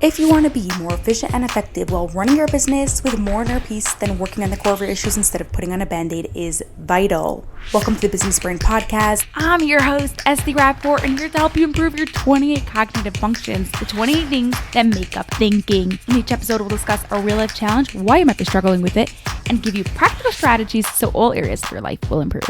If you want to be more efficient and effective while running your business with more inner peace than working on the core of your issues instead of putting on a band-aid is vital. Welcome to the Business Brain Podcast. I'm your host, Esty Rapport, and here to help you improve your 28 cognitive functions, the 28 things that make up thinking. In each episode, we'll discuss a real-life challenge, why you might be struggling with it, and give you practical strategies so all areas of your life will improve.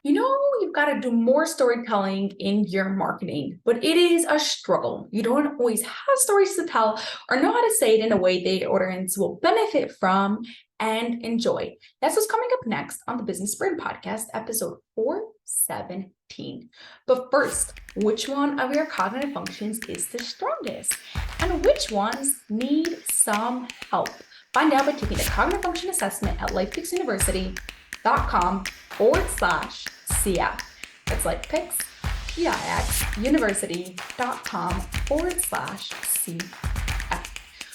You know, you've got to do more storytelling in your marketing, but it is a struggle. You don't always have stories to tell or know how to say it in a way the audience will benefit from and enjoy. That's what's coming up next on the Business Brain Podcast, episode 417. But first, which one of your cognitive functions is the strongest? And which ones need some help? Find out by taking the Cognitive Function Assessment at lifepixuniversity.com/CF. That's LifePix, PIX, university.com/CF.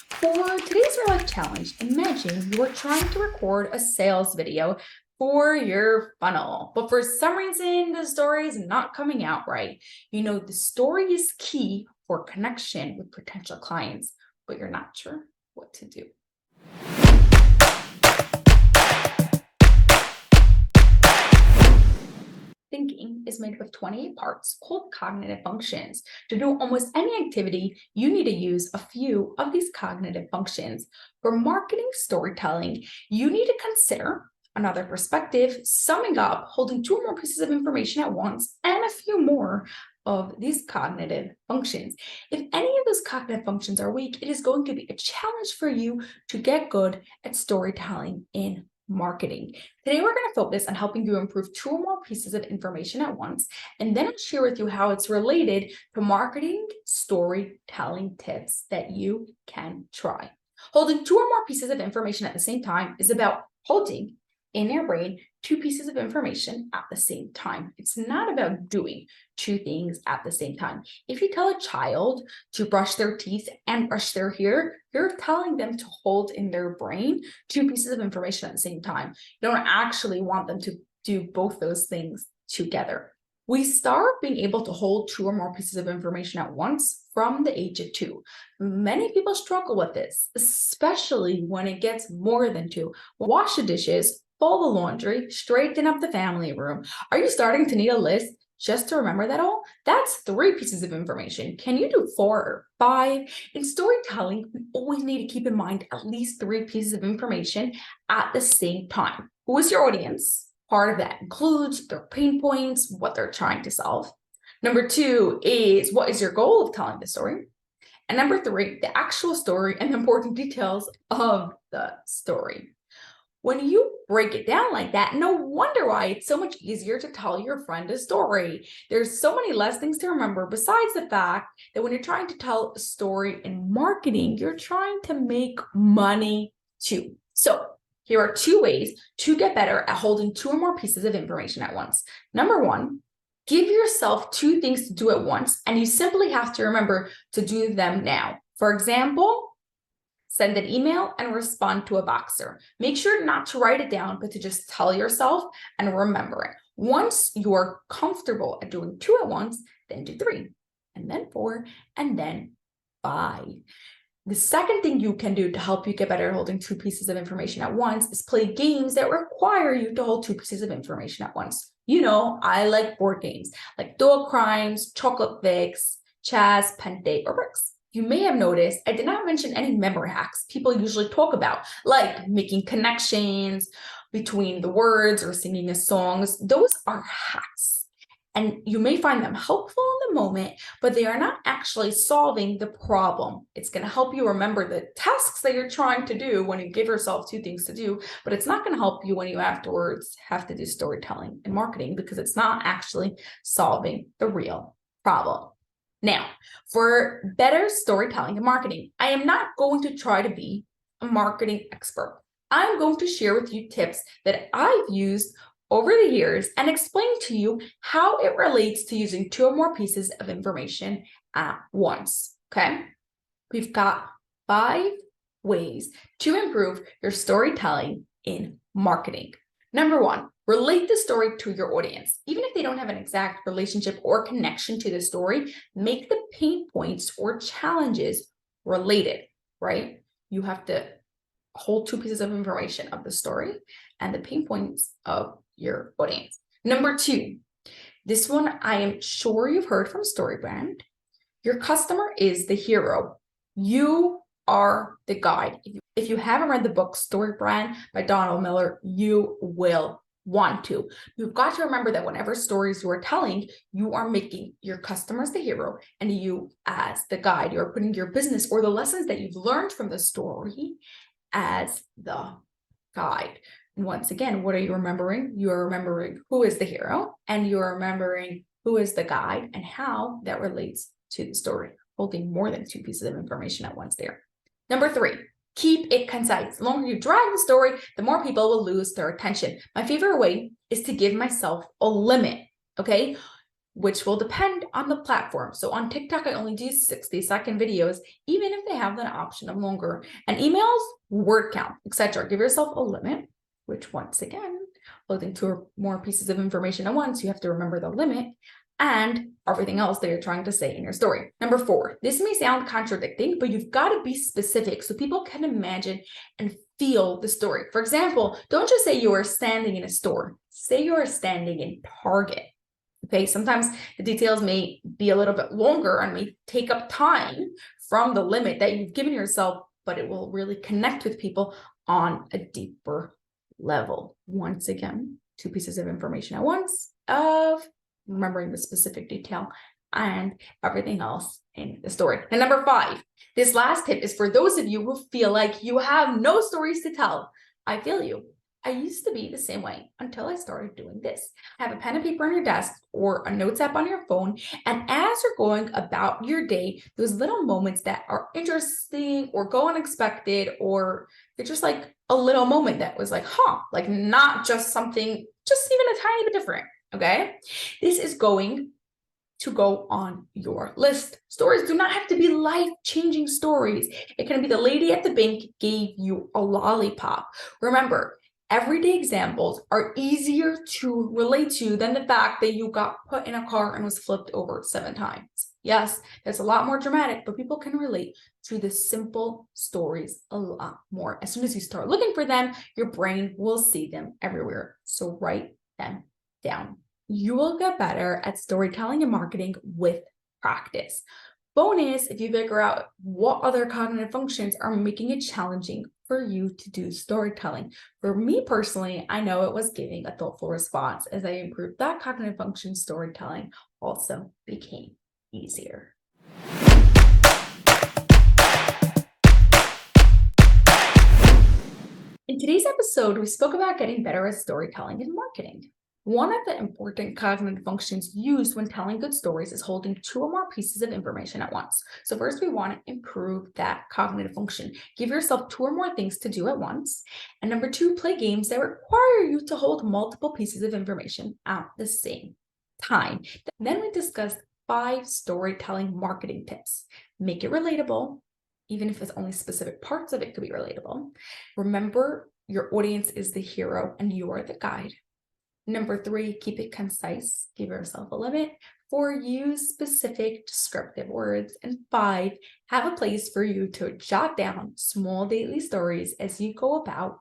For today's real life challenge, imagine you are trying to record a sales video for your funnel, but for some reason, the story is not coming out right. You know, the story is key for connection with potential clients, but you're not sure what to do. Thinking is made up of 28 parts called cognitive functions. To do almost any activity, you need to use a few of these cognitive functions. For marketing storytelling, you need to consider another perspective, summing up, holding two or more pieces of information at once, and a few more of these cognitive functions. If any of those cognitive functions are weak, it is going to be a challenge for you to get good at storytelling in marketing. Today, we're going to focus on helping you improve two or more pieces of information at once, and then I'll share with you how it's related to marketing storytelling tips that you can try. Holding two or more pieces of information at the same time is about holding in your brain two pieces of information at the same time. It's not about doing two things at the same time. If you tell a child to brush their teeth and brush their hair, you're telling them to hold in their brain two pieces of information at the same time. You don't actually want them to do both those things together. We start being able to hold two or more pieces of information at once from the age of 2. Many people struggle with this, especially when it gets more than 2. Wash the dishes, fold the laundry, straighten up the family room. Are you starting to need a list just to remember that all? That's 3 pieces of information. Can you do 4 or 5? In storytelling, we always need to keep in mind at least 3 pieces of information at the same time. Who is your audience? Part of that includes their pain points, what they're trying to solve. Number 2 is, what is your goal of telling the story? And number 3, the actual story and the important details of the story. When you break it down like that, no wonder why it's so much easier to tell your friend a story. There's so many less things to remember besides the fact that when you're trying to tell a story in marketing, you're trying to make money too. So here are 2 ways to get better at holding 2 or more pieces of information at once. Number 1, give yourself 2 things to do at once, and you simply have to remember to do them now. For example, send an email and respond to a Voxer. Make sure not to write it down, but to just tell yourself and remember it. Once you're comfortable at doing 2 at once, then do 3, and then 4, and then 5. The second thing you can do to help you get better at holding 2 pieces of information at once is play games that require you to hold 2 pieces of information at once. You know, I like board games like Dual Crimes, Chocolate Fix, Chaz, Pente, or Bricks. You may have noticed I did not mention any memory hacks people usually talk about, like making connections between the words or singing a song. Those are hacks, and you may find them helpful in the moment, but they are not actually solving the problem. It's going to help you remember the tasks that you're trying to do when you give yourself 2 things to do, but it's not going to help you when you afterwards have to do storytelling and marketing because it's not actually solving the real problem. Now, for better storytelling and marketing, I am not going to try to be a marketing expert. I'm going to share with you tips that I've used over the years and explain to you how it relates to using 2 or more pieces of information at once, okay? We've got 5 ways to improve your storytelling in marketing. Number 1, Relate the story to your audience. Even if they don't have an exact relationship or connection to the story, make the pain points or challenges related, right? You have to hold two pieces of information of the story and the pain points of your audience. Number 2, this one I am sure you've heard from StoryBrand. Your customer is the hero. You are the guide. If you haven't read the book StoryBrand by Donald Miller, you will want to. You've got to remember that whenever stories you are telling, you are making your customers the hero and you as the guide. You're putting your business or the lessons that you've learned from the story as the guide. And once again, what are you remembering? You're remembering who is the hero and you're remembering who is the guide and how that relates to the story, holding more than 2 pieces of information at once there. Number 3, keep it concise. The longer you drag the story, the more people will lose their attention. My favorite way is to give myself a limit, okay? Which will depend on the platform. So on TikTok, I only do 60-second videos, even if they have the option of longer. And emails, word count, etc. Give yourself a limit, which once again, holding 2 or more pieces of information at once, you have to remember the limit and everything else that you're trying to say in your story. Number 4, this may sound contradicting, but you've got to be specific so people can imagine and feel the story. For example, don't just say you are standing in a store. Say you are standing in Target. Okay, sometimes the details may be a little bit longer and may take up time from the limit that you've given yourself, but it will really connect with people on a deeper level. Once again, 2 pieces of information at once of remembering the specific detail and everything else in the story. And number 5, this last tip is for those of you who feel like you have no stories to tell. I feel you. I used to be the same way until I started doing this. Have a pen and paper on your desk or a notes app on your phone. And as you're going about your day, those little moments that are interesting or go unexpected, or they're just like a little moment that was like, like not just something, just even a tiny bit different. Okay. This is going to go on your list. Stories do not have to be life-changing stories. It can be the lady at the bank gave you a lollipop. Remember, everyday examples are easier to relate to than the fact that you got put in a car and was flipped over 7 times. Yes, that's a lot more dramatic, but people can relate to the simple stories a lot more. As soon as you start looking for them, your brain will see them everywhere. So write them down. You will get better at storytelling and marketing with practice. Bonus, if you figure out what other cognitive functions are making it challenging for you to do storytelling. For me personally, I know it was giving a thoughtful response. As I improved that cognitive function, storytelling also became easier. In today's episode, we spoke about getting better at storytelling and marketing. One of the important cognitive functions used when telling good stories is holding 2 or more pieces of information at once. So first, we want to improve that cognitive function. Give yourself 2 or more things to do at once. And number 2, play games that require you to hold multiple pieces of information at the same time. Then we discussed 5 storytelling marketing tips. Make it relatable, even if it's only specific parts of it could be relatable. Remember, your audience is the hero and you are the guide. Number 3, keep it concise. Give yourself a limit. 4, use specific descriptive words. And 5, have a place for you to jot down small daily stories as you go about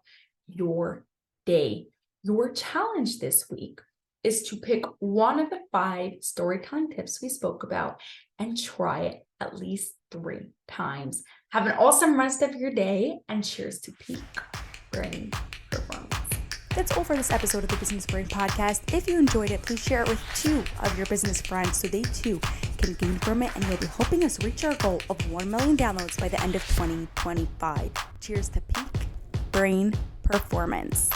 your day. Your challenge this week is to pick one of the 5 storytelling tips we spoke about and try it at least 3 times. Have an awesome rest of your day and cheers to peak brain performance. That's all for this episode of the Business Brain Podcast. If you enjoyed it, please share it with 2 of your business friends so they too can gain from it, and you'll be helping us reach our goal of 1 million downloads by the end of 2025. Cheers to peak brain performance.